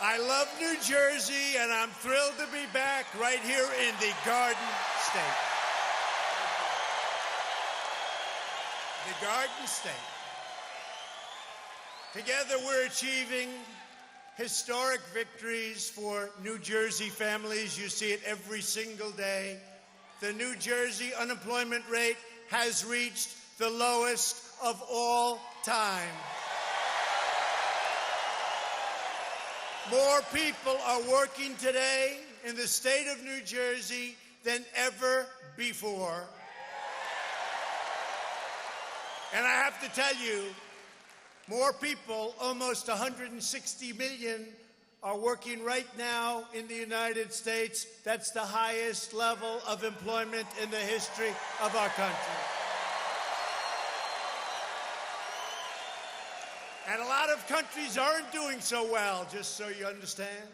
I love New Jersey, and I'm thrilled to be back right here in the Garden State. The Garden State. Together we're achieving historic victories for New Jersey families. You see it every single day. The New Jersey unemployment rate has reached the lowest of all time. More people are working today in the state of New Jersey than ever before. And I have to tell you, more people, almost 160 million, are working right now in the United States. That's the highest level of employment in the history of our country. And a lot of countries aren't doing so well, just so you understand.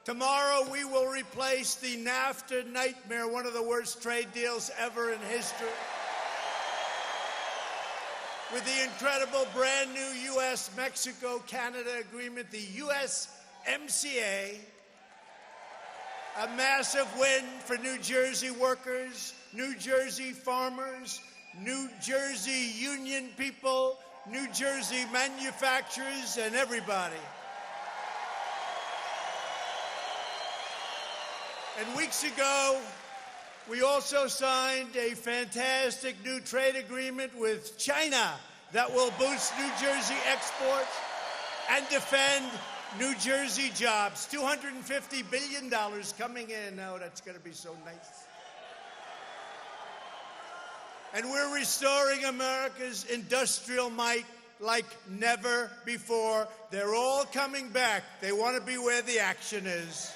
Tomorrow we will replace the NAFTA nightmare, one of the worst trade deals ever in history, with the incredible brand new U.S.-Mexico-Canada agreement, the USMCA, a massive win for New Jersey workers, New Jersey farmers, New Jersey union people, New Jersey manufacturers, and everybody. And weeks ago, we also signed a fantastic new trade agreement with China that will boost New Jersey exports and defend New Jersey jobs. $250 billion coming in. Oh, that's going to be so nice. And we're restoring America's industrial might like never before. They're all coming back. They want to be where the action is.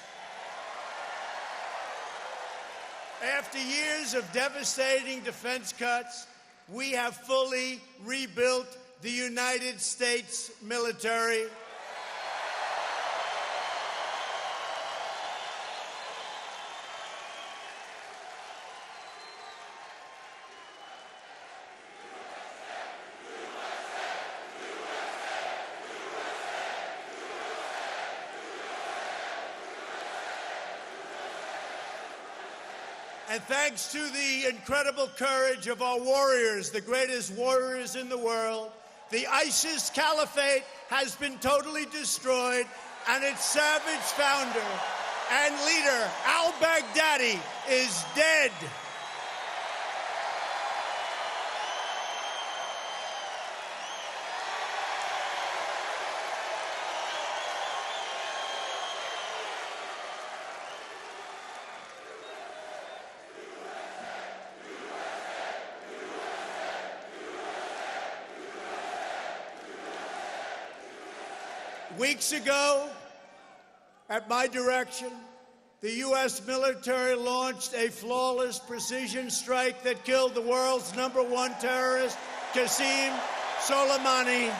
After years of devastating defense cuts, we have fully rebuilt the United States military. And thanks to the incredible courage of our warriors, the greatest warriors in the world, the ISIS caliphate has been totally destroyed, and its savage founder and leader, al-Baghdadi, is dead. Weeks ago, at my direction, the U.S. military launched a flawless precision strike that killed the world's #1 terrorist, Qasem Soleimani.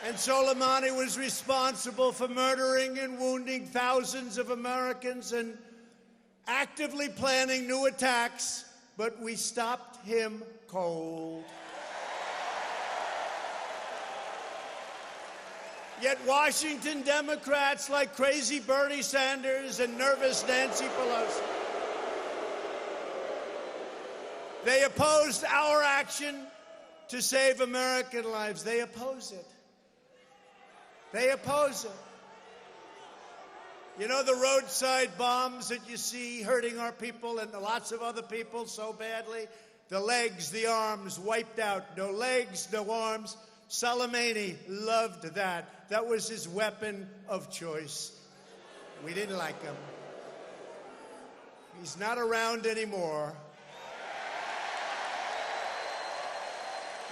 And Soleimani was responsible for murdering and wounding thousands of Americans and actively planning new attacks, but we stopped him cold. Yet Washington Democrats like crazy Bernie Sanders and nervous Nancy Pelosi, they opposed our action to save American lives. They oppose it. They oppose it. You know the roadside bombs that you see hurting our people and lots of other people so badly? The legs, the arms wiped out. No legs, no arms. Soleimani loved that. That was his weapon of choice. We didn't like him. He's not around anymore.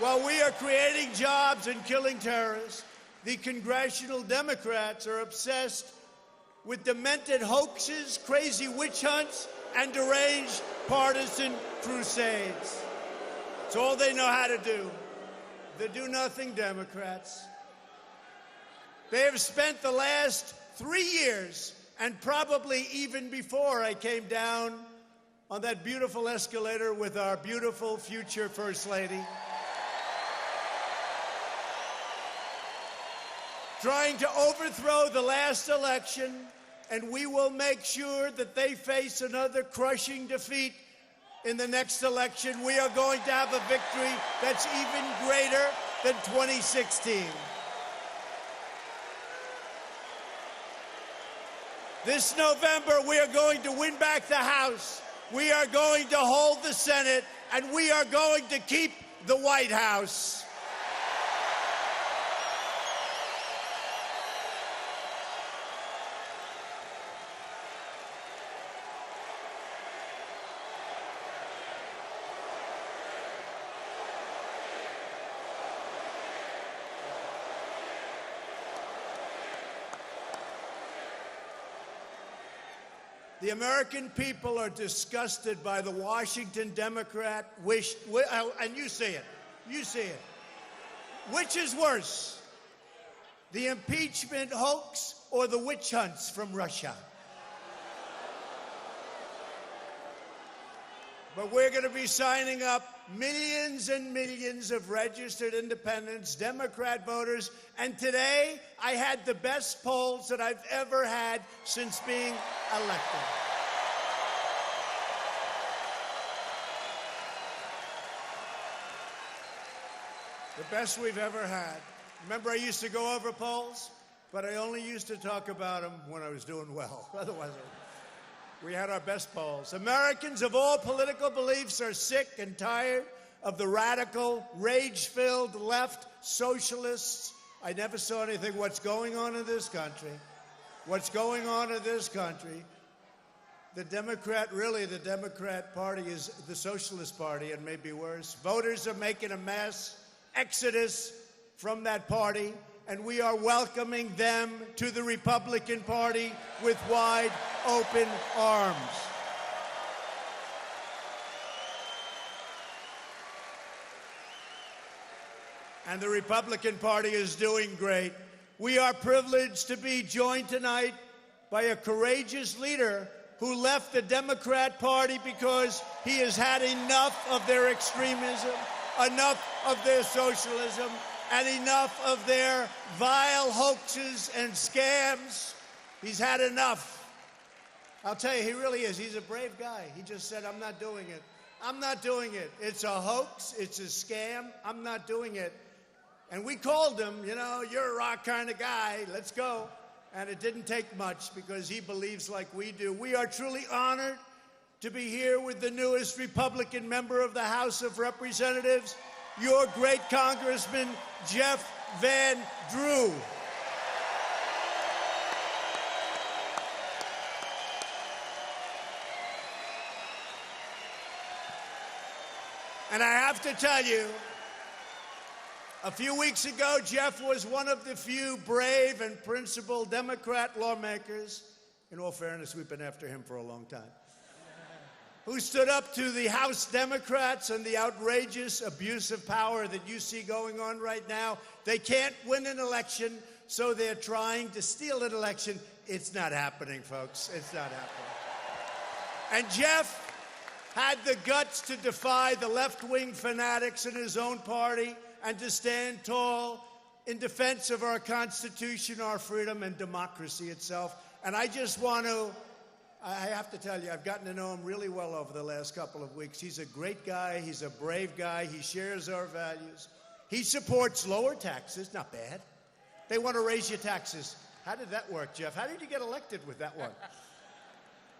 While we are creating jobs and killing terrorists, the congressional Democrats are obsessed with demented hoaxes, crazy witch hunts, and deranged partisan crusades. It's all they know how to do. The do-nothing Democrats. They have spent the last 3 years, and probably even before I came down on that beautiful escalator with our beautiful future First Lady, trying to overthrow the last election, and we will make sure that they face another crushing defeat in the next election. We are going to have a victory that's even greater than 2016. This November, we are going to win back the House. We are going to hold the Senate, and we are going to keep the White House. The American people are disgusted by the Washington Democrat and you see it. Which is worse, the impeachment hoax or the witch hunts from Russia? But we're going to be signing up millions and millions of registered independents, Democrat voters, and today I had the best polls that I've ever had since being elected. The best we've ever had. Remember, I used to go over polls, but I only used to talk about them when I was doing well. Otherwise, we had our best polls. Americans of all political beliefs are sick and tired of the radical, rage-filled left socialists. I never saw anything. What's going on in this country? What's going on in this country? The Democrat Party is the Socialist Party, and maybe worse. Voters are making a mass exodus from that party, and we are welcoming them to the Republican Party with wide open arms. And the Republican Party is doing great. We are privileged to be joined tonight by a courageous leader who left the Democrat Party because he has had enough of their extremism, enough of their socialism, and enough of their vile hoaxes and scams. He's had enough. I'll tell you, he really is. He's a brave guy. He just said, I'm not doing it. I'm not doing it. It's a hoax. It's a scam. I'm not doing it. And we called him, you're a rock kind of guy. Let's go. And it didn't take much because he believes like we do. We are truly honored to be here with the newest Republican member of the House of Representatives, your great Congressman, Jeff Van Drew. And I have to tell you, a few weeks ago, Jeff was one of the few brave and principled Democrat lawmakers, in all fairness, we've been after him for a long time, who stood up to the House Democrats and the outrageous abuse of power that you see going on right now. They can't win an election, so they're trying to steal an election. It's not happening, folks. It's not happening. And Jeff had the guts to defy the left-wing fanatics in his own party and to stand tall in defense of our Constitution, our freedom, and democracy itself. And I just want to, I have to tell you, I've gotten to know him really well over the last couple of weeks. He's a great guy. He's a brave guy. He shares our values. He supports lower taxes. Not bad. They want to raise your taxes. How did that work, Jeff? How did you get elected with that one?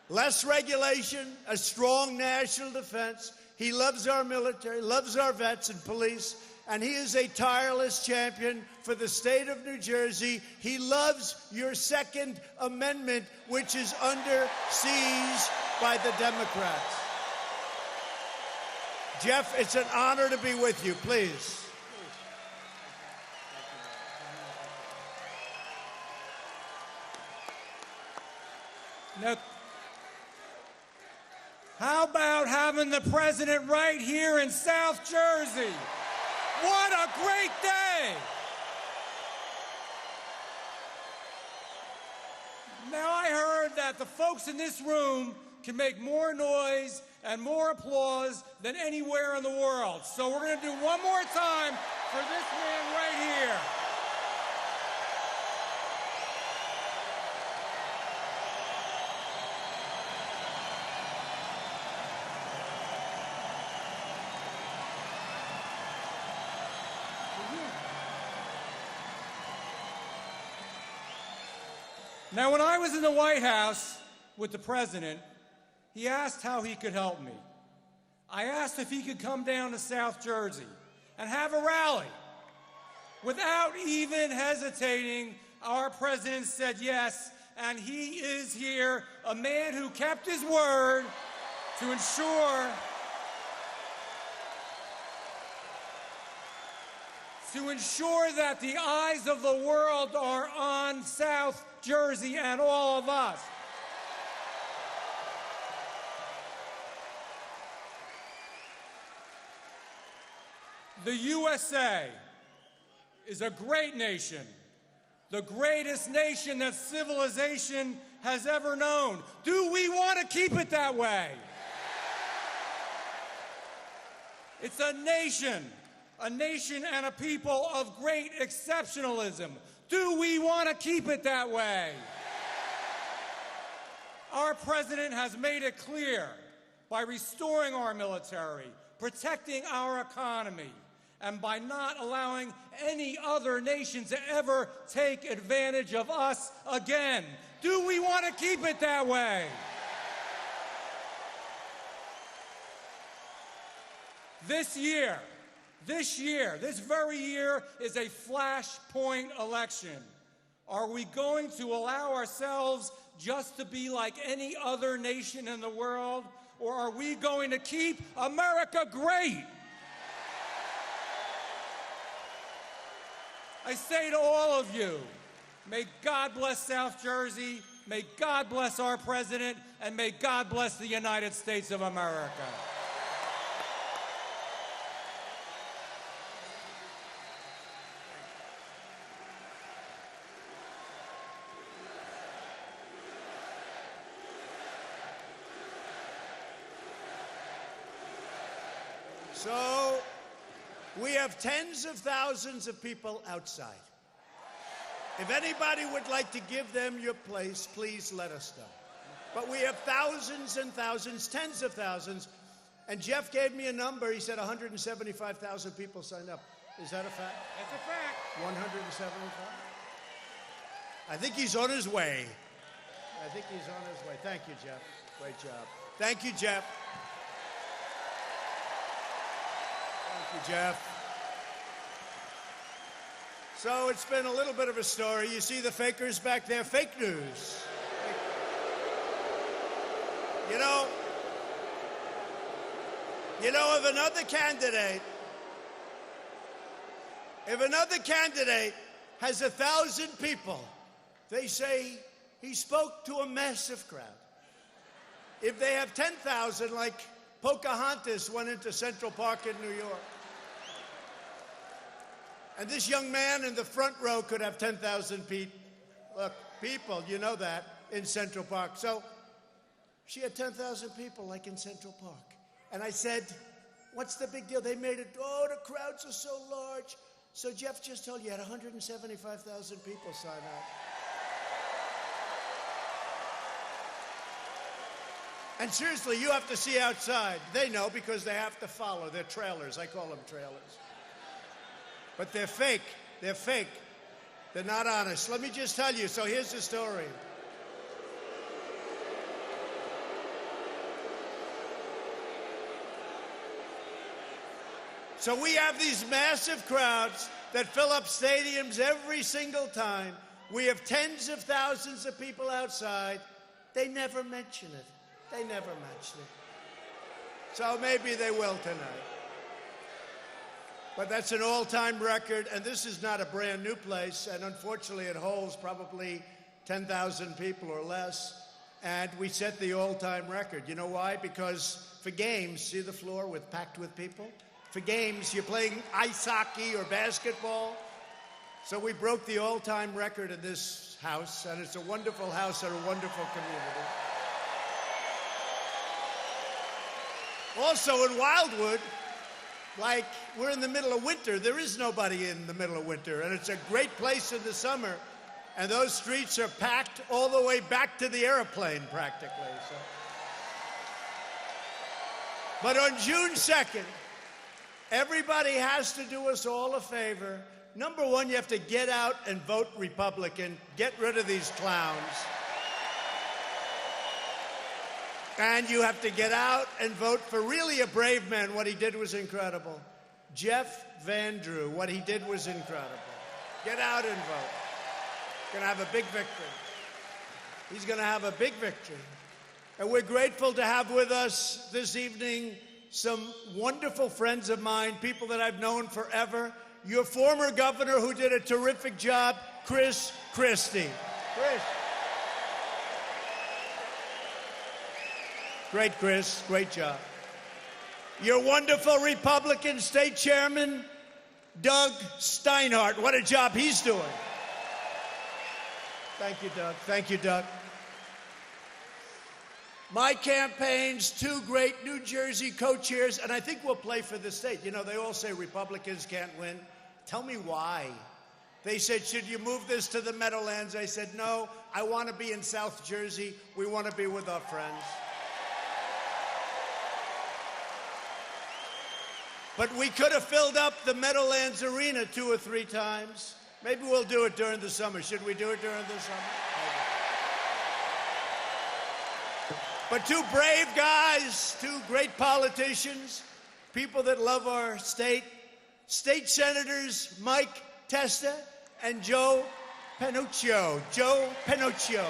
Less regulation, a strong national defense. He loves our military, loves our vets and police, and he is a tireless champion for the state of New Jersey. He loves your Second Amendment, which is under siege by the Democrats. Jeff, it's an honor to be with you. Please. Now, how about having the president right here in South Jersey? What a great day! Now, I heard that the folks in this room can make more noise and more applause than anywhere in the world. So we're going to do one more time for this man right here. Now, when I was in the White House with the president, he asked how he could help me. I asked if he could come down to South Jersey and have a rally. Without even hesitating, our president said yes, and he is here, a man who kept his word to ensure that the eyes of the world are on South Jersey and all of us. The USA is a great nation, the greatest nation that civilization has ever known. Do we want to keep it that way? It's a nation and a people of great exceptionalism. Do we want to keep it that way? Our president has made it clear by restoring our military, protecting our economy, and by not allowing any other nation to ever take advantage of us again. Do we want to keep it that way? This very year is a flashpoint election. Are we going to allow ourselves just to be like any other nation in the world, or are we going to keep America great? I say to all of you, may God bless South Jersey, may God bless our president, and may God bless the United States of America. So, we have tens of thousands of people outside. If anybody would like to give them your place, please let us know. But we have thousands and thousands, tens of thousands, and Jeff gave me a number. He said 175,000 people signed up. Is that a fact? That's a fact. 175? I think he's on his way. Thank you, Jeff. Great job. Thank you, Jeff. Thank you, Jeff. So it's been a little bit of a story. You see the fakers back there? Fake news. You know, if another candidate has 1,000 people, they say he spoke to a massive crowd. If they have 10,000, like Pocahontas went into Central Park in New York, and this young man in the front row could have 10,000 people, you know that, in Central Park. So she had 10,000 people, like in Central Park. And I said, what's the big deal? They made it, oh, the crowds are so large. So Jeff just told you had 175,000 people sign up. And seriously, you have to see outside. They know because they have to follow. They're trailers. I call them trailers. But they're fake. They're fake. They're not honest. Let me just tell you. So here's the story. So we have these massive crowds that fill up stadiums every single time. We have tens of thousands of people outside. They never mention it. They never mention it. So maybe they will tonight. But that's an all-time record, and this is not a brand new place, and unfortunately it holds probably 10,000 people or less. and we set the all-time record. You know why? Because for games, see the floor packed with people? For games, you're playing ice hockey or basketball. So we broke the all-time record in this house, and it's a wonderful house and a wonderful community. Also in Wildwood, like we're in the middle of winter, there is nobody in the middle of winter, and it's a great place in the summer, and those streets are packed all the way back to the airplane practically. So. But on June 2nd, everybody has to do us all a favor. Number one, you have to get out and vote Republican. Get rid of these clowns. And you have to get out and vote for really a brave man. What he did was incredible. Jeff Van Drew, what he did was incredible. Get out and vote. Going to have a big victory. He's going to have a big victory. And we're grateful to have with us this evening some wonderful friends of mine, people that I've known forever. Your former governor who did a terrific job, Chris Christie. Chris. Great, Chris. Great job. Your wonderful Republican state chairman, Doug Steinhardt. What a job he's doing. Thank you, Doug. Thank you, Doug. My campaign's two great New Jersey co-chairs, and I think we'll play for the state. You know, they all say Republicans can't win. Tell me why. They said, should you move this to the Meadowlands? I said, no, I want to be in South Jersey. We want to be with our friends. But we could have filled up the Meadowlands Arena 2 or 3 times. Maybe we'll do it during the summer. Should we do it during the summer? Maybe. But two brave guys, two great politicians, people that love our state, State Senators Mike Testa and Joe Panuccio. Joe Panuccio.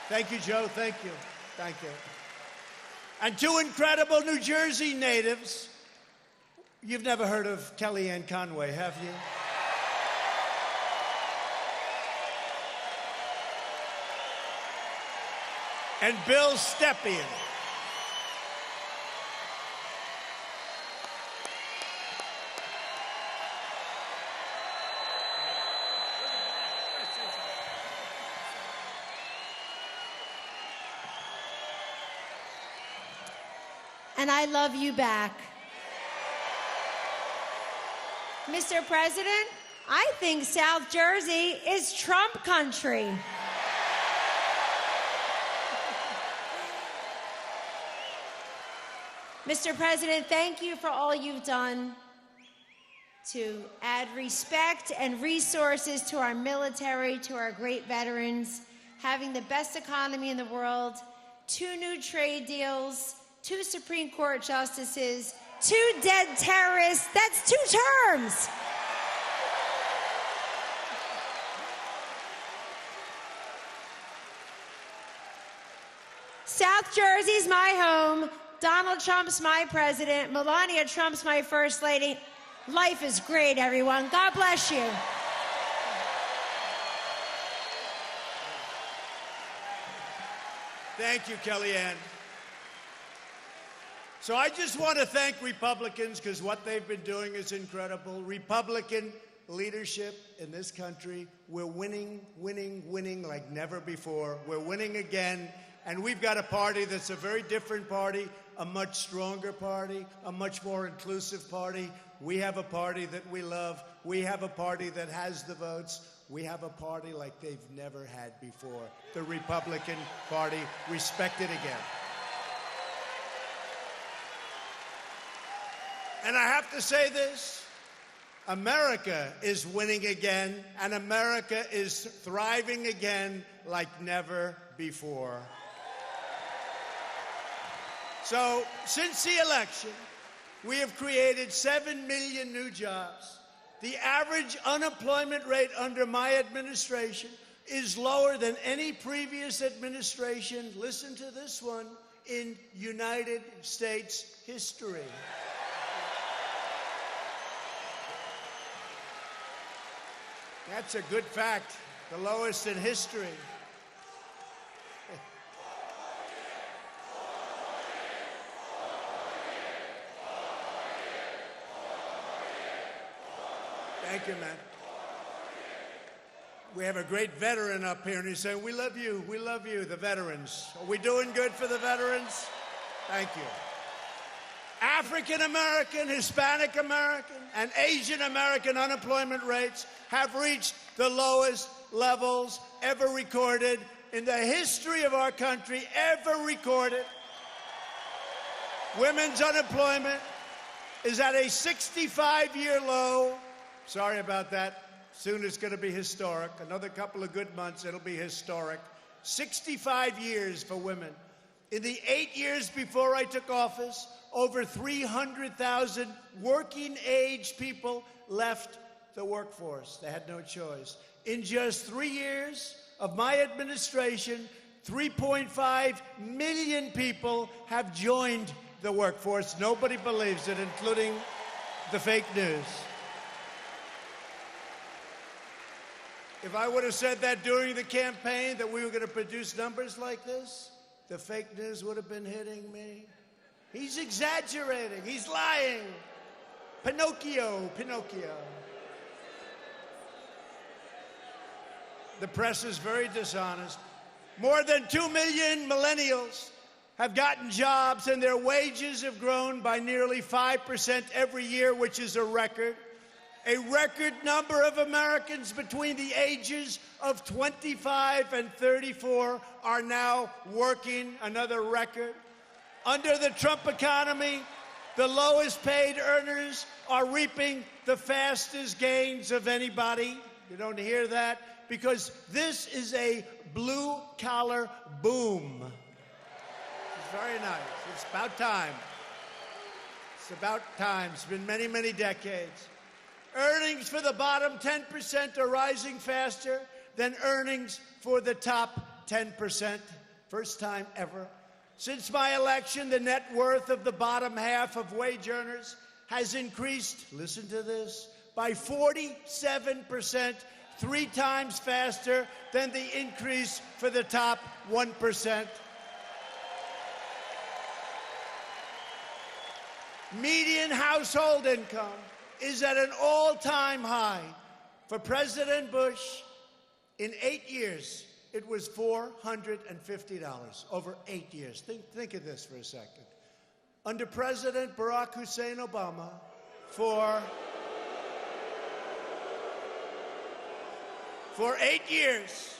Thank you, Joe. Thank you. Thank you. And two incredible New Jersey natives. You've never heard of Kellyanne Conway, have you? And Bill Stepien. And I love you back. Mr. President, I think South Jersey is Trump country. Mr. President, thank you for all you've done to add respect and resources to our military, to our great veterans, having the best economy in the world, 2 new trade deals, 2 Supreme Court justices, 2 dead terrorists. That's 2 terms. South Jersey's my home. Donald Trump's my president. Melania Trump's my first lady. Life is great, everyone. God bless you. Thank you, Kellyanne. So I just want to thank Republicans because what they've been doing is incredible. Republican leadership in this country, we're winning, winning, winning like never before. We're winning again, and we've got a party that's a very different party, a much stronger party, a much more inclusive party. We have a party that we love. We have a party that has the votes. We have a party like they've never had before. The Republican Party, respect it again. And I have to say this, America is winning again, and America is thriving again like never before. So, since the election, we have created 7 million new jobs. The average unemployment rate under my administration is lower than any previous administration, listen to this one, in United States history. That's a good fact, the lowest in history. Thank you, man. We have a great veteran up here, and he's saying, we love you, the veterans. Are we doing good for the veterans? Thank you. African American, Hispanic American, and Asian American unemployment rates have reached the lowest levels ever recorded in the history of our country, ever recorded. Women's unemployment is at a 65-year low. Sorry about that. Soon it's going to be historic. Another couple of good months, it'll be historic. 65 years for women. In the 8 years before I took office, over 300,000 working-age people left the workforce. They had no choice. In just 3 years of my administration, 3.5 million people have joined the workforce. Nobody believes it, including the fake news. If I would have said that during the campaign, that we were going to produce numbers like this, the fake news would have been hitting me. He's exaggerating. He's lying. Pinocchio, Pinocchio. The press is very dishonest. More than 2 million millennials have gotten jobs, and their wages have grown by nearly 5% every year, which is a record. A record number of Americans between the ages of 25 and 34 are now working, another record. Under the Trump economy, the lowest paid earners are reaping the fastest gains of anybody. You don't hear that because this is a blue-collar boom. It's very nice. It's about time. It's about time. It's been many, many decades. Earnings for the bottom 10% are rising faster than earnings for the top 10%. First time ever. Since my election, the net worth of the bottom half of wage earners has increased, listen to this, by 47%, 3 times faster than the increase for the top 1%. Median household income is at an all-time high. For President Bush, in 8 years, it was $450 over 8 years. Think of this for a second. Under President Barack Hussein Obama, for 8 years,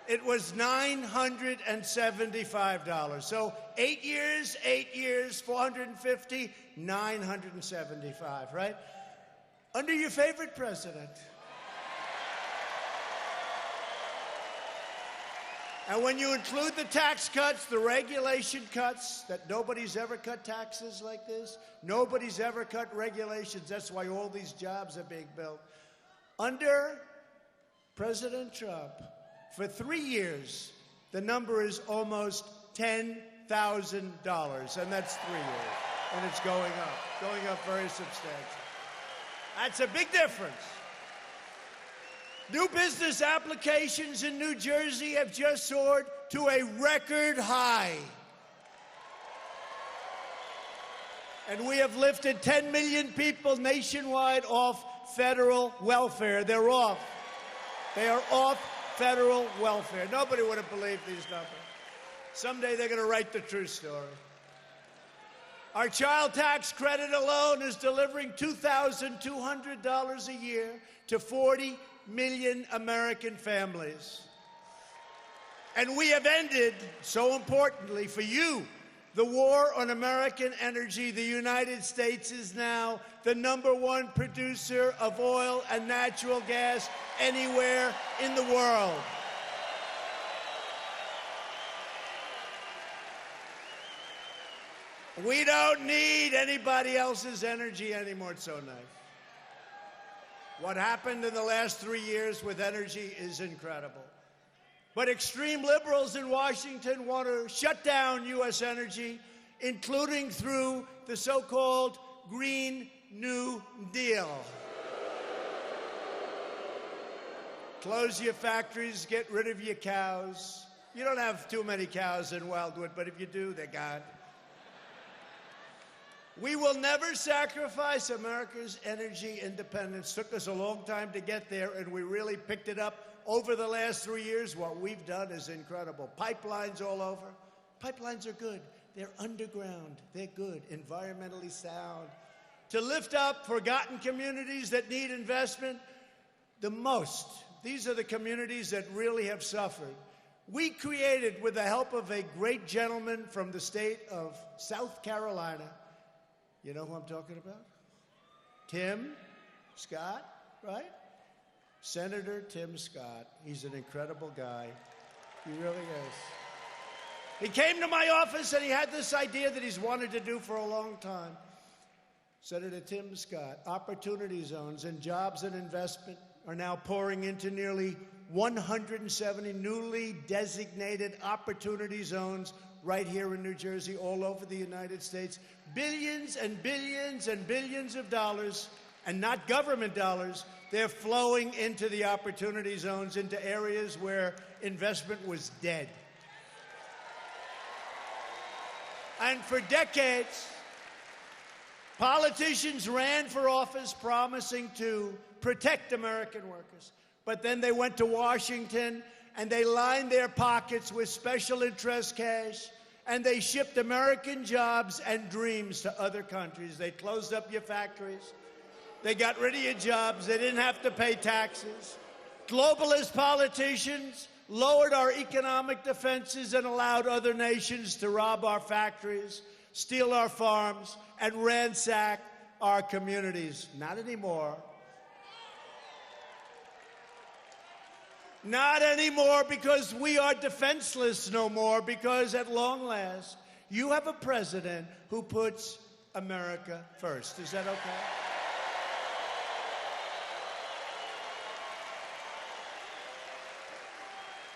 it was $975. So 8 years, 450, 975, right? Under your favorite president. And when you include the tax cuts, the regulation cuts, that nobody's ever cut taxes like this, nobody's ever cut regulations, that's why all these jobs are being built. Under President Trump, for 3 years, the number is almost $10,000, and that's 3 years. And it's going up very substantially. That's a big difference. New business applications in New Jersey have just soared to a record high. And we have lifted 10 million people nationwide off federal welfare. They're off. They are off federal welfare. Nobody would have believed these numbers. Someday they're going to write the true story. Our child tax credit alone is delivering $2,200 a year to 40 million American families. And we have ended, so importantly for you, the war on American energy. The United States is now the #1 producer of oil and natural gas anywhere in the world. We don't need anybody else's energy anymore. It's so nice. What happened in the last 3 years with energy is incredible. But extreme liberals in Washington want to shut down U.S. energy, including through the so-called Green New Deal. Close your factories, get rid of your cows. You don't have too many cows in Wildwood, but if you do, they're gone. We will never sacrifice America's energy independence. Took us a long time to get there, and we really picked it up over the last 3 years. What we've done is incredible. Pipelines all over. Pipelines are good. They're underground. They're good, environmentally sound. To lift up forgotten communities that need investment the most. These are the communities that really have suffered. We created, with the help of a great gentleman from the state of South Carolina, you know who I'm talking about? Tim Scott, right? Senator Tim Scott. He's an incredible guy. He really is. He came to my office and he had this idea that he's wanted to do for a long time. Senator Tim Scott, opportunity zones and jobs and investment are now pouring into nearly 170 newly designated opportunity zones right here in New Jersey, all over the United States. Billions and billions and billions of dollars, and not government dollars, they're flowing into the opportunity zones, into areas where investment was dead. And for decades, politicians ran for office promising to protect American workers. But then they went to Washington and they lined their pockets with special interest cash, and they shipped American jobs and dreams to other countries. They closed up your factories. They got rid of your jobs. They didn't have to pay taxes. Globalist politicians lowered our economic defenses and allowed other nations to rob our factories, steal our farms, and ransack our communities. Not anymore. Not anymore, because we are defenseless no more, because at long last, you have a president who puts America first. Is that okay?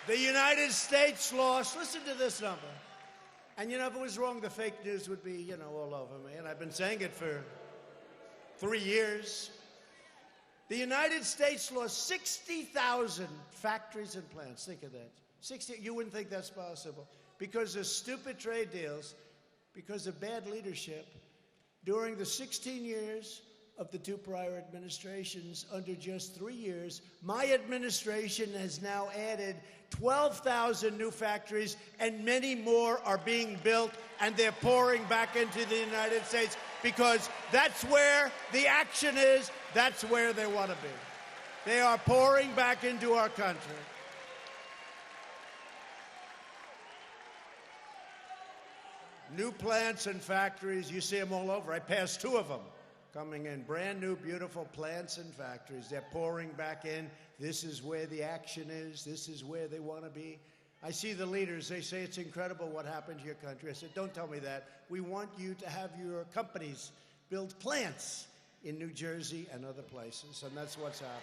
The United States lost, listen to this number. And you know, if it was wrong, the fake news would be, all over me. And I've been saying it for 3 years. The United States lost 60,000 factories and plants. Think of that. 60, you wouldn't think that's possible. Because of stupid trade deals, because of bad leadership, during the 16 years of the two prior administrations, under just 3 years, my administration has now added 12,000 new factories, and many more are being built, and they're pouring back into the United States, because that's where the action is. That's where they want to be. They are pouring back into our country. New plants and factories, you see them all over. I passed 2 of them coming in. Brand new, beautiful plants and factories. They're pouring back in. This is where the action is. This is where they want to be. I see the leaders. They say it's incredible what happened to your country. I said, don't tell me that. We want you to have your companies build plants in New Jersey and other places, and that's what's happened.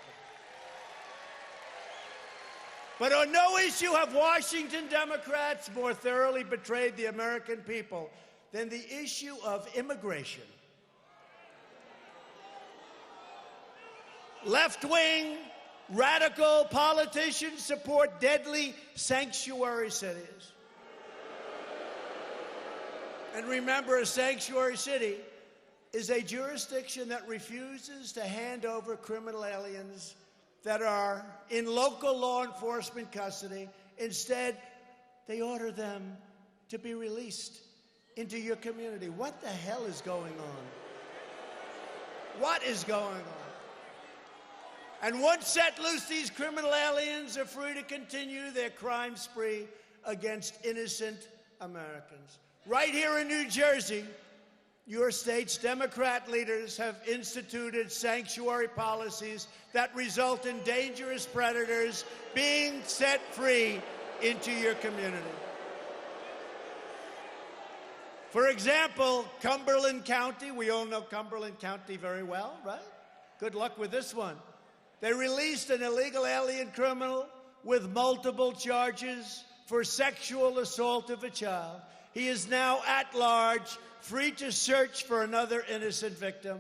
But on no issue have Washington Democrats more thoroughly betrayed the American people than the issue of immigration. Left-wing, radical politicians support deadly sanctuary cities. And remember, a sanctuary city is a jurisdiction that refuses to hand over criminal aliens that are in local law enforcement custody. Instead, they order them to be released into your community. What the hell is going on? What is going on? And once set loose, these criminal aliens are free to continue their crime spree against innocent Americans. Right here in New Jersey, your state's Democrat leaders have instituted sanctuary policies that result in dangerous predators being set free into your community. For example, Cumberland County, we all know Cumberland County very well, right? Good luck with this one. They released an illegal alien criminal with multiple charges for sexual assault of a child. He is now at large, free to search for another innocent victim.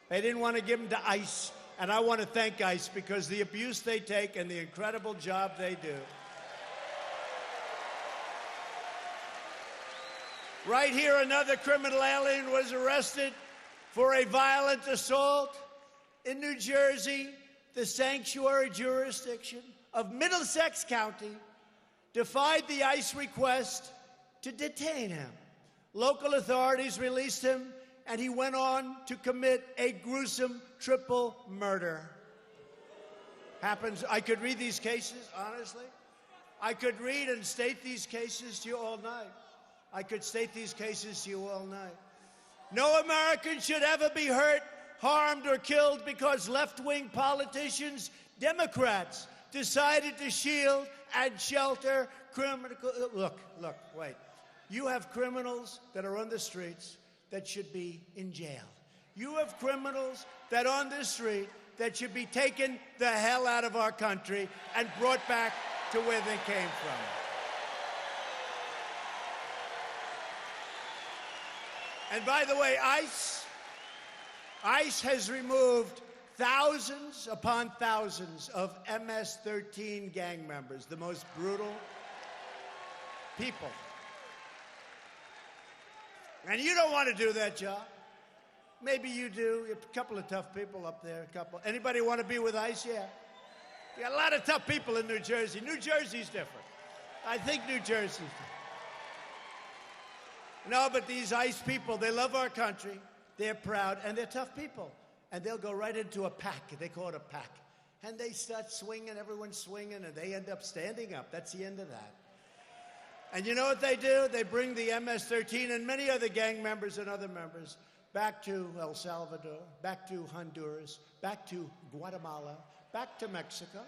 They didn't want to give him to ICE, and I want to thank ICE because the abuse they take and the incredible job they do. Right here, another criminal alien was arrested for a violent assault. In New Jersey, the sanctuary jurisdiction of Middlesex County defied the ICE request to detain him. Local authorities released him, and he went on to commit a gruesome triple murder. Happens. I could read these cases, honestly. I could read and state these cases to you all night. I could state these cases to you all night. No American should ever be hurt, harmed, or killed because left-wing politicians, Democrats, decided to shield and shelter criminal. Look, wait. You have criminals that are on the streets that should be in jail. You have criminals that are on the street that should be taken the hell out of our country and brought back to where they came from. And by the way, ICE has removed thousands upon thousands of MS-13 gang members, the most brutal people. And you don't want to do that job. Maybe you do. You have a couple of tough people up there. Anybody want to be with ICE? Yeah. You got a lot of tough people in New Jersey. New Jersey's different. I think New Jersey's different. No, but these ICE people, they love our country. They're proud, and they're tough people. And they'll go right into a pack. They call it a pack. And they start swinging, everyone's swinging, and they end up standing up. That's the end of that. And you know what they do? They bring the MS-13 and many other gang members and other members back to El Salvador, back to Honduras, back to Guatemala, back to Mexico.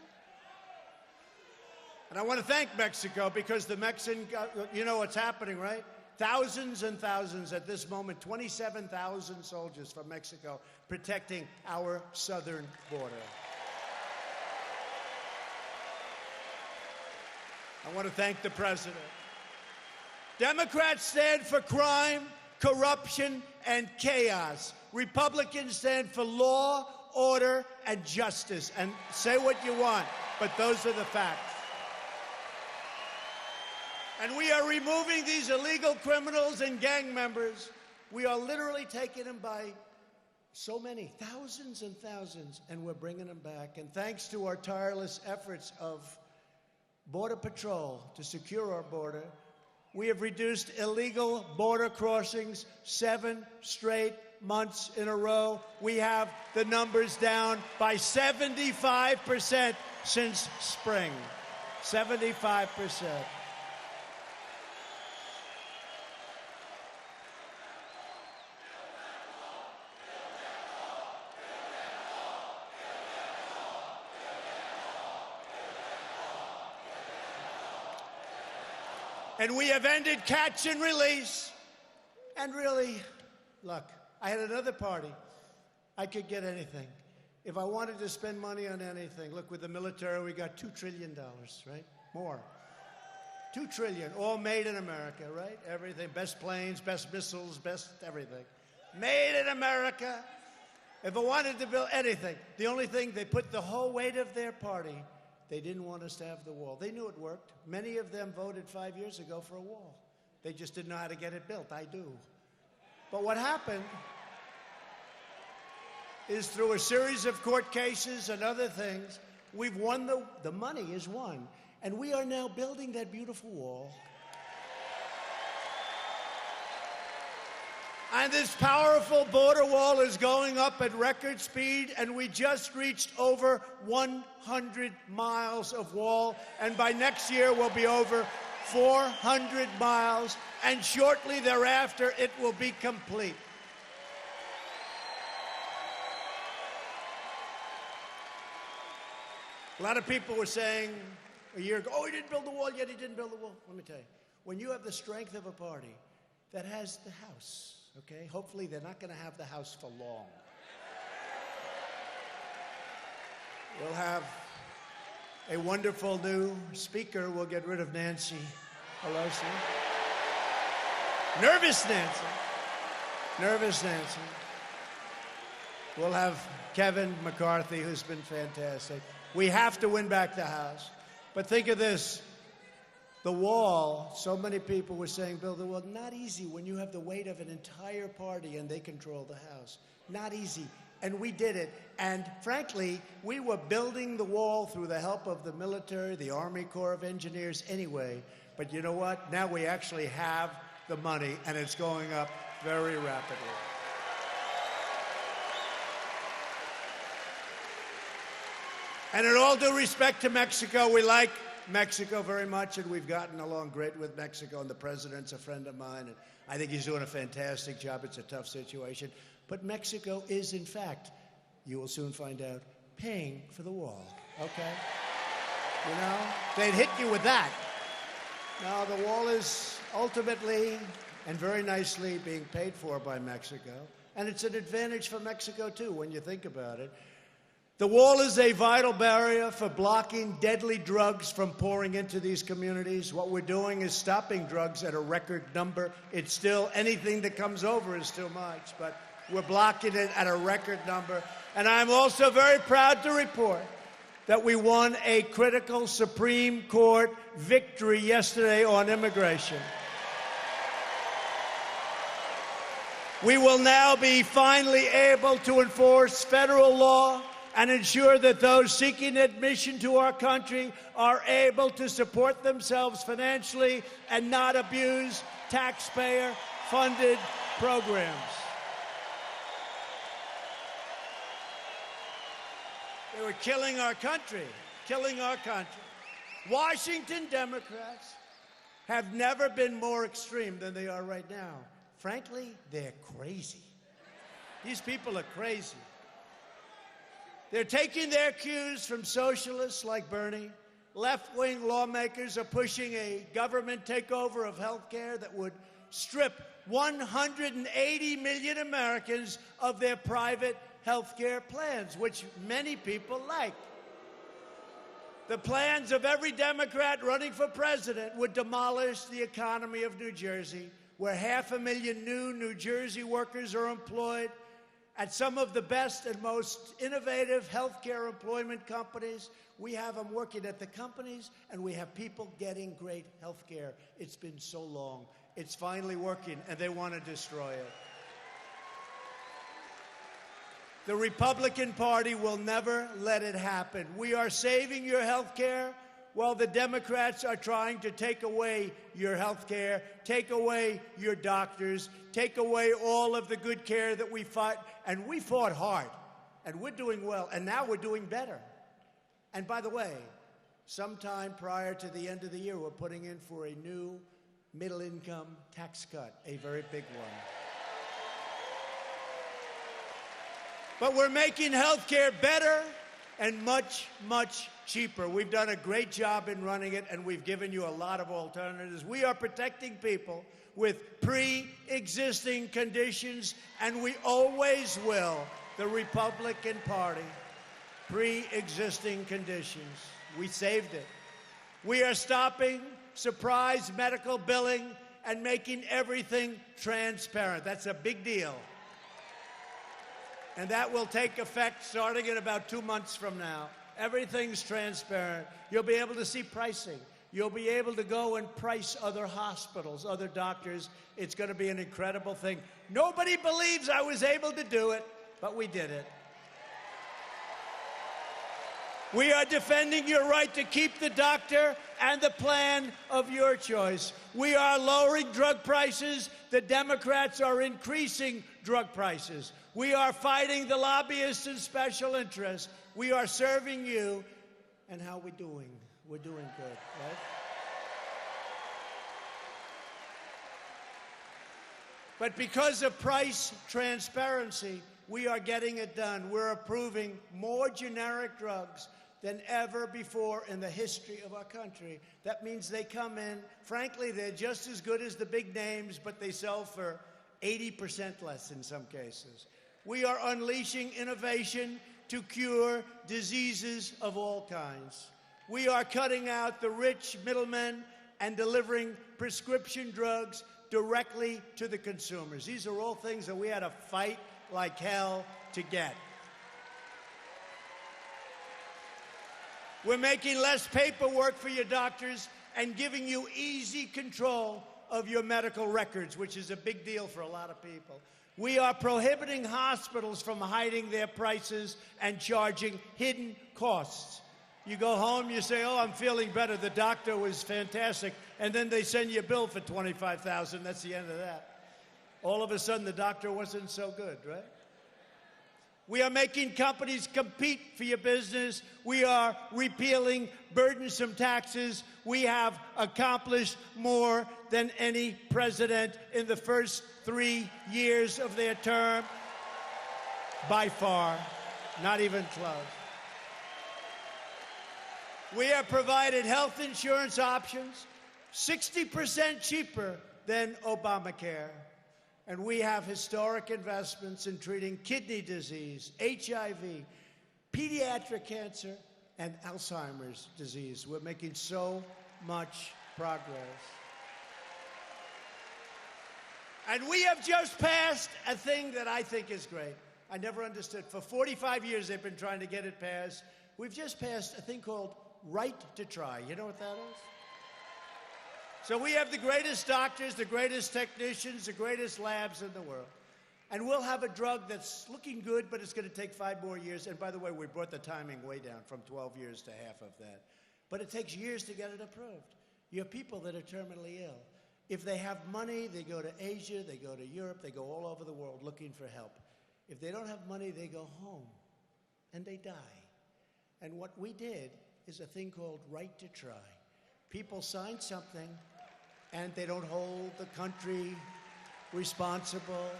And I want to thank Mexico because the Mexican, you know what's happening, right? Thousands and thousands at this moment, 27,000 soldiers from Mexico protecting our southern border. I want to thank the president. Democrats stand for crime, corruption, and chaos. Republicans stand for law, order, and justice. And say what you want, but those are the facts. And we are removing these illegal criminals and gang members. We are literally taking them by so many, thousands and thousands, and we're bringing them back. And thanks to our tireless efforts of Border Patrol to secure our border, we have reduced illegal border crossings 7 straight months in a row. We have the numbers down by 75% since spring. 75%. And we have ended catch and release. And really, look, I had another party. I could get anything. If I wanted to spend money on anything, look, with the military, we got $2 trillion, right? More. $2 trillion, all made in America, right? Everything, best planes, best missiles, best everything. Made in America. If I wanted to build anything, the only thing, they put the whole weight of their party. They didn't want us to have the wall. They knew it worked. Many of them voted 5 years ago for a wall. They just didn't know how to get it built. I do. But what happened is through a series of court cases and other things, we've won the money is won. And we are now building that beautiful wall. And this powerful border wall is going up at record speed, and we just reached over 100 miles of wall, and by next year we'll be over 400 miles, and shortly thereafter it will be complete. A lot of people were saying a year ago, oh, he didn't build the wall yet, he didn't build the wall. Let me tell you, when you have the strength of a party that has the House, okay? Hopefully they're not going to have the House for long. We'll have a wonderful new speaker. We'll get rid of Nancy Pelosi. Nervous Nancy. Nervous Nancy. We'll have Kevin McCarthy, who's been fantastic. We have to win back the House. But think of this. The wall, so many people were saying, Bill, the wall, not easy when you have the weight of an entire party and they control the House. Not easy. And we did it. And frankly, we were building the wall through the help of the military, the Army Corps of Engineers anyway. But you know what? Now we actually have the money, and it's going up very rapidly. And in all due respect to Mexico, we like Mexico very much, and we've gotten along great with Mexico, and the president's a friend of mine, and I think he's doing a fantastic job. It's a tough situation. But Mexico is, in fact, you will soon find out, paying for the wall, okay? You know, they'd hit you with that. Now, the wall is ultimately and very nicely being paid for by Mexico, and it's an advantage for Mexico, too, when you think about it. The wall is a vital barrier for blocking deadly drugs from pouring into these communities. What we're doing is stopping drugs at a record number. It's still, anything that comes over is too much, but we're blocking it at a record number. And I'm also very proud to report that we won a critical Supreme Court victory yesterday on immigration. We will now be finally able to enforce federal law and ensure that those seeking admission to our country are able to support themselves financially and not abuse taxpayer-funded programs. They were killing our country, killing our country. Washington Democrats have never been more extreme than they are right now. Frankly, they're crazy. These people are crazy. They're taking their cues from socialists like Bernie. Left-wing lawmakers are pushing a government takeover of health care that would strip 180 million Americans of their private health care plans, which many people like. The plans of every Democrat running for president would demolish the economy of New Jersey, where 500,000 new New Jersey workers are employed at some of the best and most innovative healthcare employment companies. We have them working at the companies, and we have people getting great health care. It's been so long. It's finally working, and they want to destroy it. The Republican Party will never let it happen. We are saving your health care while the Democrats are trying to take away your health care, take away your doctors, take away all of the good care that we fought. And we fought hard, and we're doing well, and now we're doing better. And by the way, sometime prior to the end of the year, we're putting in for a new middle-income tax cut, a very big one. But we're making health care better and much, much cheaper. We've done a great job in running it, and we've given you a lot of alternatives. We are protecting people with pre-existing conditions, and we always will. The Republican Party, pre-existing conditions. We saved it. We are stopping surprise medical billing and making everything transparent. That's a big deal. And that will take effect starting in about 2 months from now. Everything's transparent. You'll be able to see pricing. You'll be able to go and price other hospitals, other doctors. It's going to be an incredible thing. Nobody believes I was able to do it, but we did it. We are defending your right to keep the doctor and the plan of your choice. We are lowering drug prices. The Democrats are increasing drug prices. We are fighting the lobbyists and special interests. We are serving you. And how are we doing? We're doing good, right? But because of price transparency, we are getting it done. We're approving more generic drugs than ever before in the history of our country. That means they come in, frankly, they're just as good as the big names, but they sell for 80% less in some cases. We are unleashing innovation to cure diseases of all kinds. We are cutting out the rich middlemen and delivering prescription drugs directly to the consumers. These are all things that we had to fight like hell to get. We're making less paperwork for your doctors and giving you easy control of your medical records, which is a big deal for a lot of people. We are prohibiting hospitals from hiding their prices and charging hidden costs. You go home, you say, oh, I'm feeling better. The doctor was fantastic. And then they send you a bill for $25,000. That's the end of that. All of a sudden, the doctor wasn't so good, right? We are making companies compete for your business. We are repealing burdensome taxes. We have accomplished more than any president in the first 3 years of their term. By far, not even close. We have provided health insurance options 60% cheaper than Obamacare. And we have historic investments in treating kidney disease, HIV, pediatric cancer, and Alzheimer's disease. We're making so much progress. And we have just passed a thing that I think is great. I never understood. For 45 years, they've been trying to get it passed. We've just passed a thing called Right to Try. You know what that is? So we have the greatest doctors, the greatest technicians, the greatest labs in the world. And we'll have a drug that's looking good, but it's going to take 5 more years. And by the way, we brought the timing way down from 12 years to half of that. But it takes years to get it approved. You have people that are terminally ill. If they have money, they go to Asia, they go to Europe, they go all over the world looking for help. If they don't have money, they go home and they die. And what we did is a thing called Right to Try. People sign something, and they don't hold the country responsible.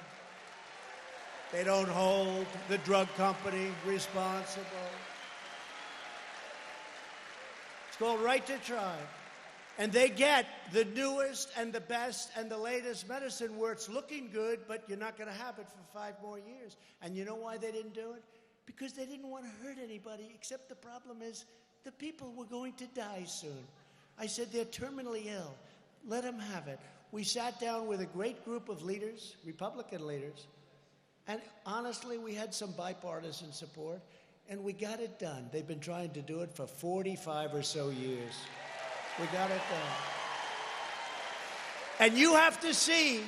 They don't hold the drug company responsible. It's called Right to Try. And they get the newest and the best and the latest medicine where it's looking good, but you're not going to have it for 5 more years. And you know why they didn't do it? Because they didn't want to hurt anybody, except the problem is the people were going to die soon. I said, they're terminally ill. Let them have it. We sat down with a great group of leaders, Republican leaders, and honestly, we had some bipartisan support, and we got it done. They've been trying to do it for 45 or so years. We got it done. And you have to see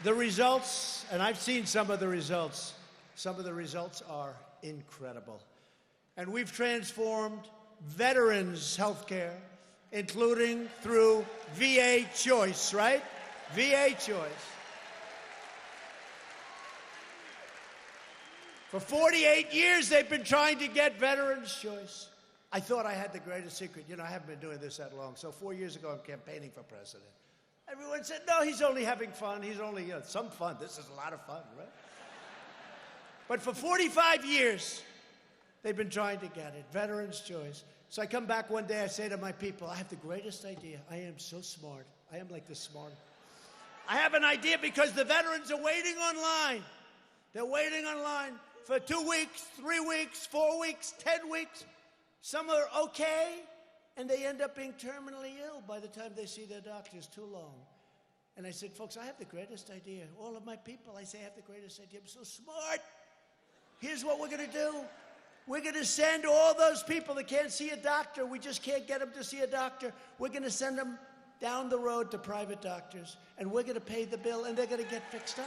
the results, and I've seen some of the results. Some of the results are incredible. And we've transformed veterans' health care, including through VA Choice, right? VA Choice. For 48 years, they've been trying to get Veterans Choice. I thought I had the greatest secret. You know, I haven't been doing this that long. So 4 years ago, I'm campaigning for president. Everyone said, no, he's only having fun. He's only, some fun. This is a lot of fun, right? But for 45 years, they've been trying to get it, Veterans Choice. So I come back one day, I say to my people, I have the greatest idea. I am so smart. I am like the smart. I have an idea because the veterans are waiting online. They're waiting online for 2 weeks, 3 weeks, 4 weeks, 10 weeks. Some are okay, and they end up being terminally ill by the time they see their doctors, too long. And I said, folks, I have the greatest idea. All of my people, I say, I have the greatest idea. I'm so smart. Here's what we're going to do. We're going to send all those people that can't see a doctor. We just can't get them to see a doctor. We're going to send them down the road to private doctors, and we're going to pay the bill, and they're going to get fixed up.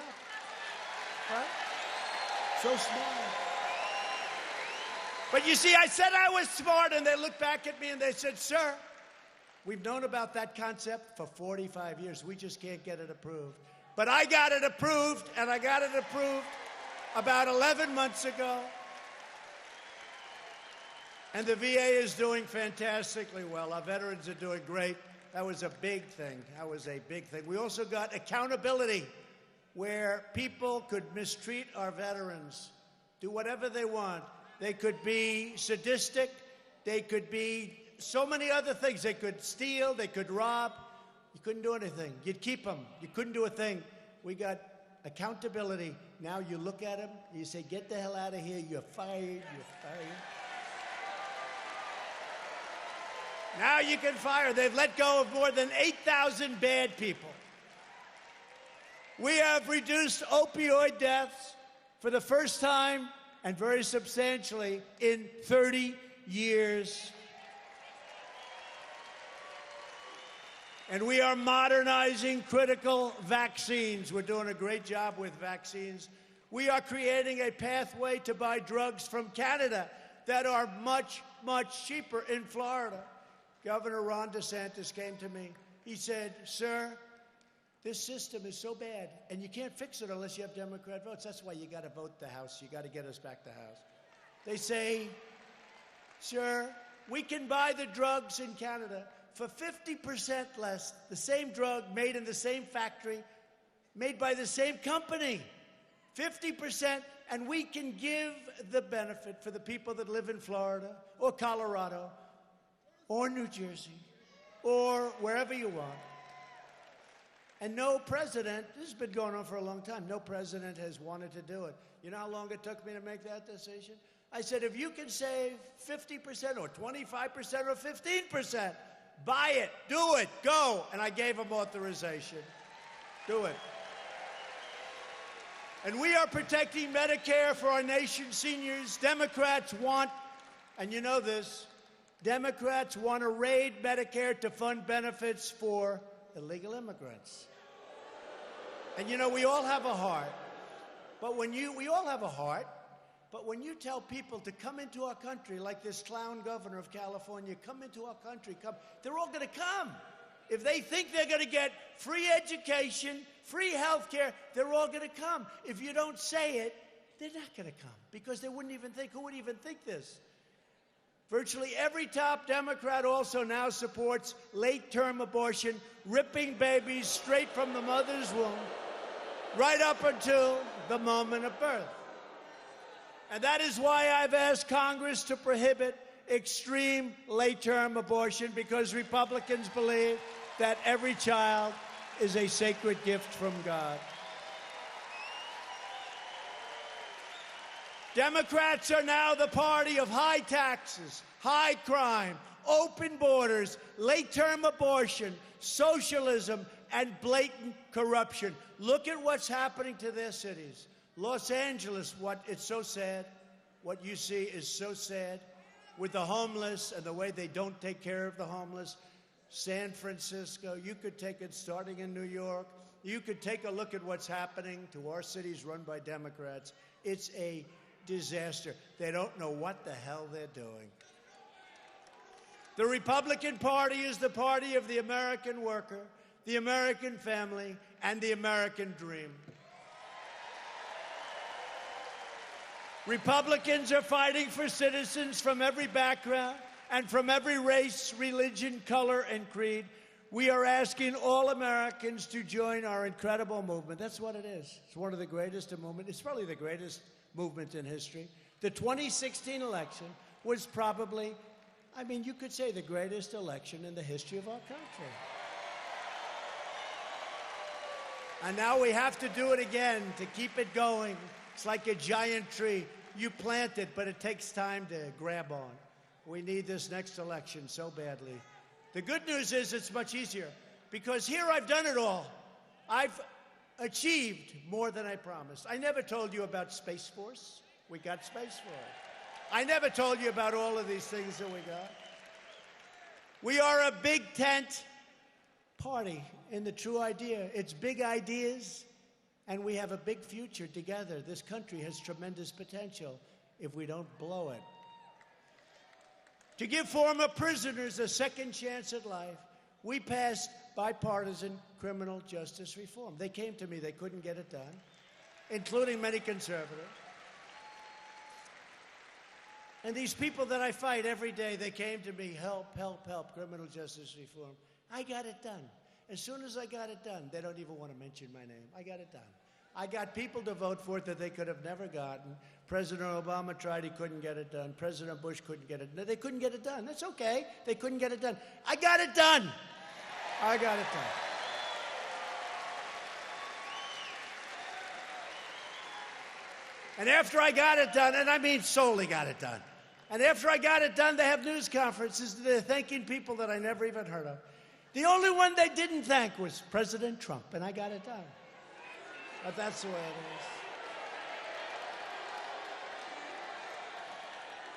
Right? So smart. But you see, I said I was smart, and they looked back at me and they said, sir, we've known about that concept for 45 years. We just can't get it approved. But I got it approved, and I got it approved about 11 months ago. And the VA is doing fantastically well. Our veterans are doing great. That was a big thing. That was a big thing. We also got accountability, where people could mistreat our veterans, do whatever they want. They could be sadistic. They could be so many other things. They could steal. They could rob. You couldn't do anything. You'd keep them. You couldn't do a thing. We got accountability. Now you look at them, you say, get the hell out of here. You're fired. You're fired. Now you can fire. They've let go of more than 8,000 bad people. We have reduced opioid deaths for the first time and very substantially in 30 years. And we are modernizing critical vaccines. We're doing a great job with vaccines. We are creating a pathway to buy drugs from Canada that are much, much cheaper in Florida. Governor Ron DeSantis came to me. He said, "Sir, this system is so bad, and you can't fix it unless you have Democrat votes. That's why you got to vote the House. You got to get us back to House." They say, "Sir, we can buy the drugs in Canada for 50% less, the same drug made in the same factory, made by the same company, 50%, and we can give the benefit for the people that live in Florida or Colorado or New Jersey or wherever you want." And no president, this has been going on for a long time, no president has wanted to do it. You know how long it took me to make that decision? I said, if you can save 50% or 25% or 15%, buy it, do it, go. And I gave them authorization. Do it. And we are protecting Medicare for our nation's seniors. Democrats want, and you know this, Democrats want to raid Medicare to fund benefits for illegal immigrants. And you know, we all have a heart. But we all have a heart. But when you tell people to come into our country, like this clown governor of California, come into our country, come, they're all going to come. If they think they're going to get free education, free health care, they're all going to come. If you don't say it, they're not going to come because they wouldn't even think, who would even think this? Virtually every top Democrat also now supports late-term abortion, ripping babies straight from the mother's womb, right up until the moment of birth. And that is why I've asked Congress to prohibit extreme late-term abortion, because Republicans believe that every child is a sacred gift from God. Democrats are now the party of high taxes, high crime, open borders, late-term abortion, socialism, and blatant corruption. Look at what's happening to their cities. Los Angeles, it's so sad. What you see is so sad with the homeless and the way they don't take care of the homeless. San Francisco, you could take it starting in New York. You could take a look at what's happening to our cities run by Democrats. It's a disaster. They don't know what the hell they're doing. The Republican Party is the party of the American worker, the American family, and the American dream. Republicans are fighting for citizens from every background and from every race, religion, color, and creed. We are asking all Americans to join our incredible movement. That's what it is. It's one of the greatest movements. It's probably the greatest movement in history. The 2016 election was probably, I mean, you could say the greatest election in the history of our country. And now we have to do it again to keep it going. It's like a giant tree. You plant it, but it takes time to grab on. We need this next election so badly. The good news is it's much easier, because here I've done it all. I've achieved more than I promised. I never told you about Space Force. We got Space Force. I never told you about all of these things that we got. We are a big tent party in the true idea. It's big ideas, and we have a big future together. This country has tremendous potential if we don't blow it. To give former prisoners a second chance at life, we passed bipartisan criminal justice reform. They came to me, they couldn't get it done, including many conservatives. And these people that I fight every day, they came to me, help, help, help, criminal justice reform. I got it done. As soon as I got it done, they don't even want to mention my name. I got it done. I got people to vote for it that they could have never gotten. President Obama tried, he couldn't get it done. President Bush couldn't get it done. They couldn't get it done. That's okay. They couldn't get it done. I got it done. I got it done. And after I got it done, and I mean solely got it done, and after I got it done, they have news conferences. They're thanking people that I never even heard of. The only one they didn't thank was President Trump, and I got it done. But that's the way it is.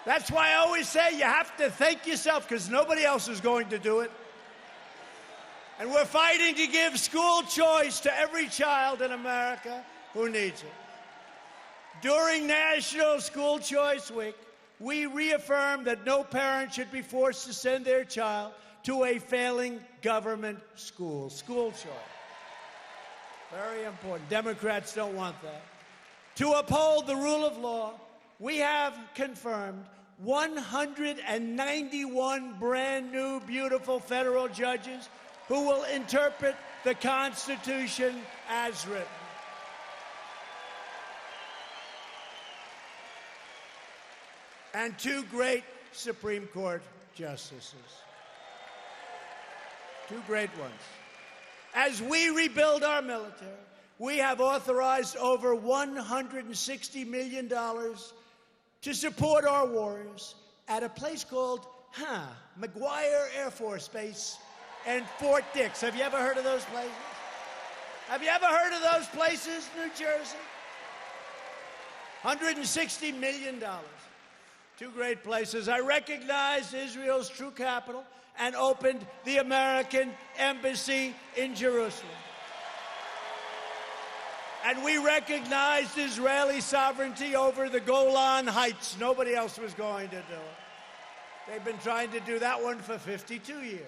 That's why I always say you have to thank yourself, because nobody else is going to do it. And we're fighting to give school choice to every child in America who needs it. During National School Choice Week, we reaffirmed that no parent should be forced to send their child to a failing government school. School choice. Very important. Democrats don't want that. To uphold the rule of law, we have confirmed 191 brand new, beautiful federal judges who will interpret the Constitution as written. And 2 great Supreme Court justices. 2 great ones. As we rebuild our military, we have authorized over $160 million to support our warriors at a place called McGuire Air Force Base and Fort Dix. Have you ever heard of those places? Have you ever heard of those places, New Jersey? $160 million. 2 great places. I recognized Israel's true capital and opened the American Embassy in Jerusalem. And we recognized Israeli sovereignty over the Golan Heights. Nobody else was going to do it. They've been trying to do that one for 52 years.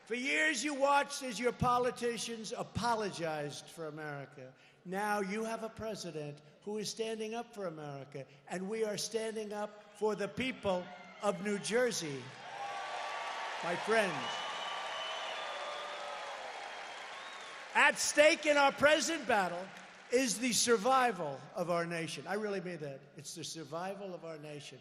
For years, you watched as your politicians apologized for America. Now you have a president who is standing up for America, and we are standing up for the people of New Jersey, my friends. At stake in our present battle is the survival of our nation. I really mean that. It's the survival of our nation.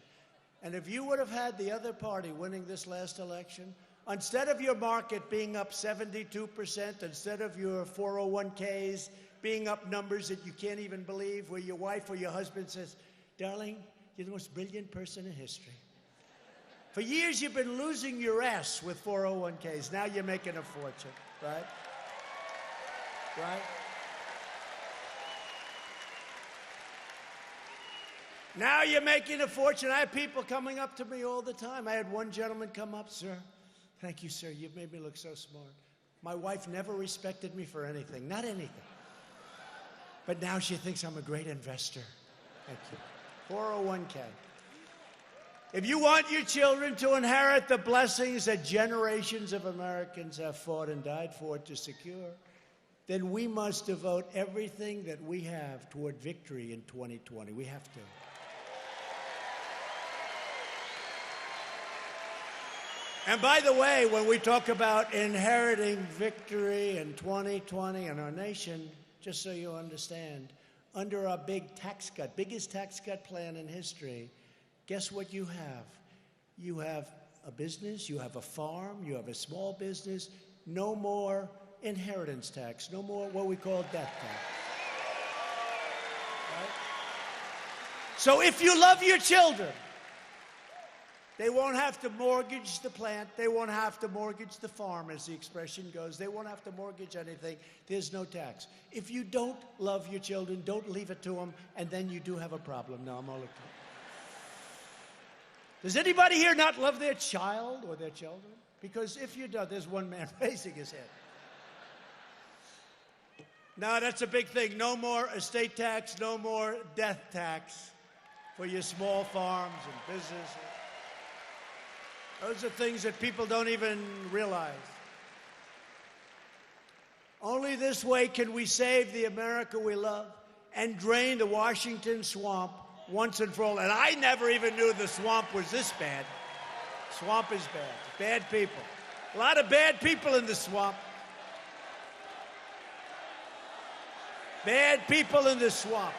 And if you would have had the other party winning this last election, instead of your market being up 72%, instead of your 401ks being up numbers that you can't even believe, where your wife or your husband says, darling, you're the most brilliant person in history. For years, you've been losing your ass with 401ks. Now you're making a fortune, right? Right? Now you're making a fortune. I have people coming up to me all the time. I had one gentleman come up, sir. Thank you, sir. You've made me look so smart. My wife never respected me for anything, not anything. But now she thinks I'm a great investor. Thank you. 401k. If you want your children to inherit the blessings that generations of Americans have fought and died for to secure, then we must devote everything that we have toward victory in 2020. We have to. And by the way, when we talk about inheriting victory in 2020 in our nation, just so you understand, under our big tax cut, biggest tax cut plan in history, guess what you have? You have a business, you have a farm, you have a small business, no more inheritance tax, no more what we call death tax. Right? So if you love your children, they won't have to mortgage the plant. They won't have to mortgage the farm, as the expression goes. They won't have to mortgage anything. There's no tax. If you don't love your children, don't leave it to them, and then you do have a problem. No, I'm all okay. Does anybody here not love their child or their children? Because if you don't, there's one man raising his head. No, that's a big thing. No more estate tax, no more death tax for your small farms and businesses. Those are things that people don't even realize. Only this way can we save the America we love and drain the Washington swamp once and for all. And I never even knew the swamp was this bad. Swamp is bad. Bad people. A lot of bad people in the swamp. Bad people in the swamp.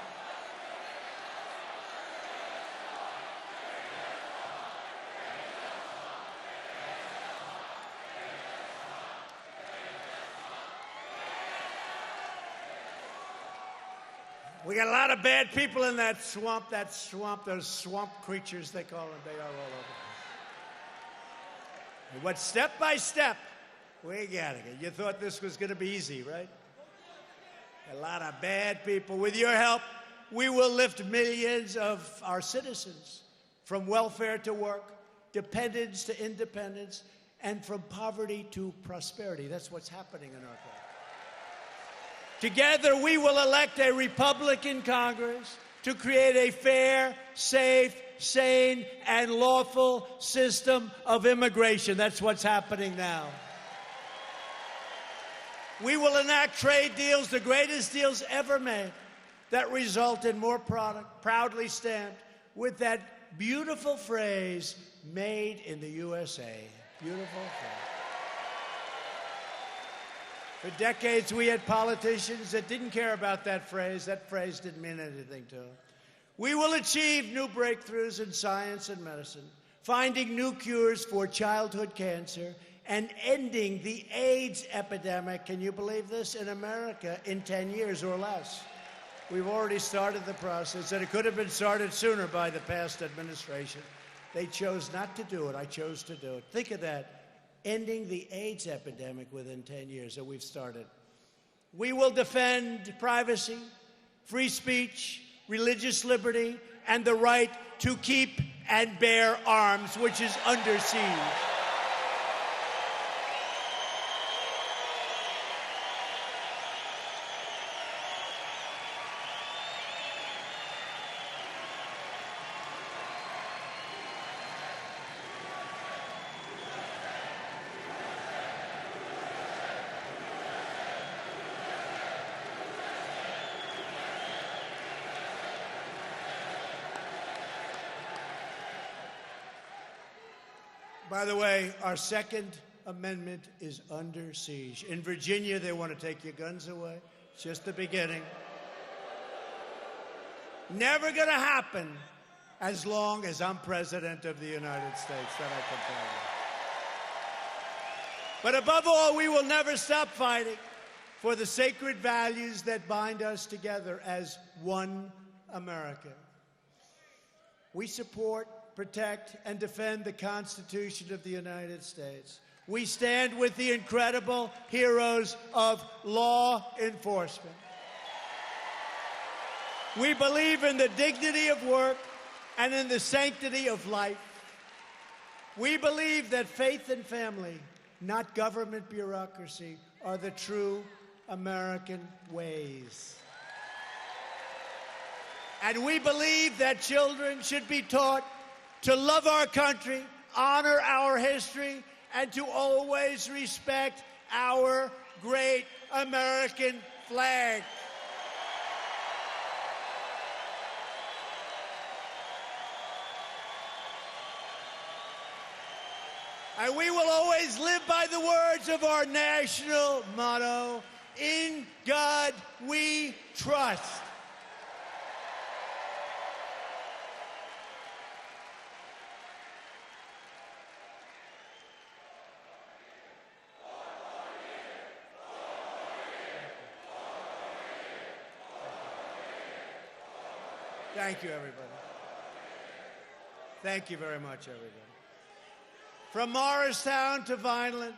We got a lot of bad people in that swamp, those swamp creatures they call them. They are all over. But step by step, we got it. You thought this was going to be easy, right? A lot of bad people. With your help, we will lift millions of our citizens from welfare to work, dependence to independence, and from poverty to prosperity. That's what's happening in our country. Together, we will elect a Republican Congress to create a fair, safe, sane, and lawful system of immigration. That's what's happening now. We will enact trade deals, the greatest deals ever made, that result in more product, proudly stamped with that beautiful phrase, made in the USA. Beautiful phrase. For decades, we had politicians that didn't care about that phrase. That phrase didn't mean anything to them. We will achieve new breakthroughs in science and medicine, finding new cures for childhood cancer, and ending the AIDS epidemic, can you believe this, in America in 10 years or less. We've already started the process, and it could have been started sooner by the past administration. They chose not to do it. I chose to do it. Think of that, ending the AIDS epidemic within 10 years that we've started. We will defend privacy, free speech, religious liberty, and the right to keep and bear arms, which is under siege. By the way, our Second Amendment is under siege. In Virginia, they want to take your guns away. It's just the beginning. Never going to happen as long as I'm president of the United States, that I can tell you. But above all, we will never stop fighting for the sacred values that bind us together as one America. We support, protect, and defend the Constitution of the United States. We stand with the incredible heroes of law enforcement. We believe in the dignity of work and in the sanctity of life. We believe that faith and family, not government bureaucracy, are the true American ways. And we believe that children should be taught to love our country, honor our history, and to always respect our great American flag. And we will always live by the words of our national motto, "In God we trust." Thank you, everybody. Thank you very much, everybody. From Morristown to Vineland,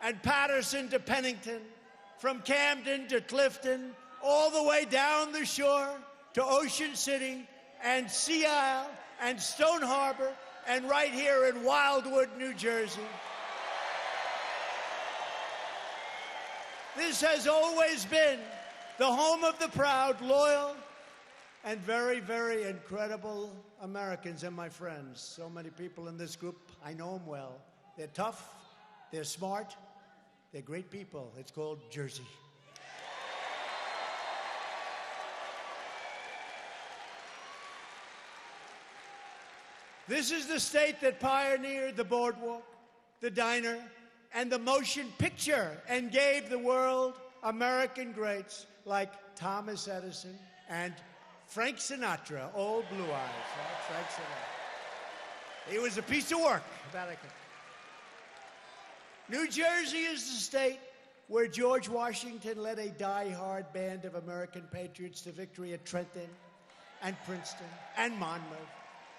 and Patterson to Pennington, from Camden to Clifton, all the way down the shore to Ocean City and Sea Isle and Stone Harbor and right here in Wildwood, New Jersey. This has always been the home of the proud, loyal, and very, very incredible Americans and my friends. So many people in this group, I know them well. They're tough, they're smart, they're great people. It's called Jersey. This is the state that pioneered the boardwalk, the diner, and the motion picture, and gave the world American greats like Thomas Edison and Frank Sinatra, old blue eyes, right? Frank Sinatra. He was a piece of work. New Jersey is the state where George Washington led a die-hard band of American patriots to victory at Trenton and Princeton and Monmouth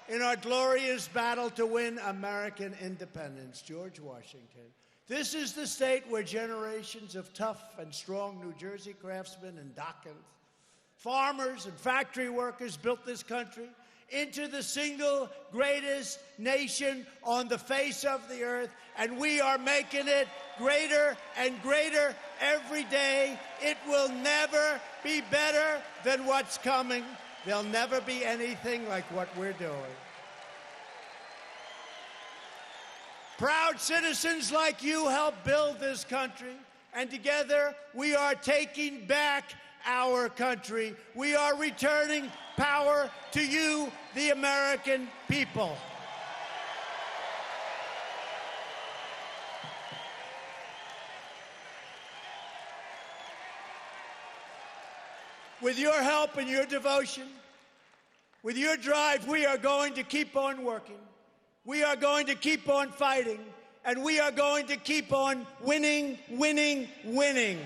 in our glorious battle to win American independence, George Washington. This is the state where generations of tough and strong New Jersey craftsmen and dockers, farmers and factory workers built this country into the single greatest nation on the face of the earth, and we are making it greater and greater every day. It will never be better than what's coming. There'll never be anything like what we're doing. Proud citizens like you help build this country, and together we are taking back our country. We are returning power to you, the American people. With your help and your devotion, with your drive, we are going to keep on working. We are going to keep on fighting, and we are going to keep on winning, winning, winning.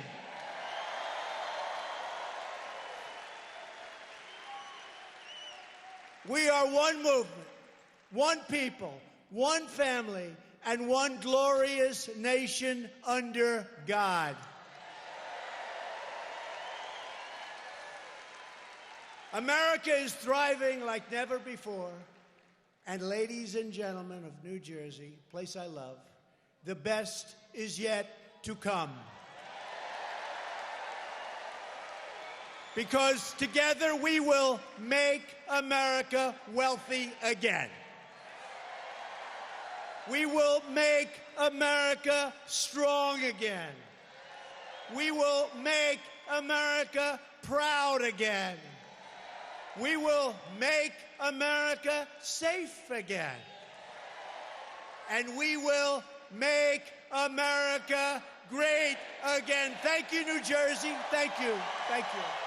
We are one movement, one people, one family, and one glorious nation under God. America is thriving like never before. And ladies and gentlemen of New Jersey, place I love, the best is yet to come. Because together we will make America wealthy again. We will make America strong again. We will make America proud again. We will make America safe again. And we will make America great again. Thank you, New Jersey. Thank you. Thank you.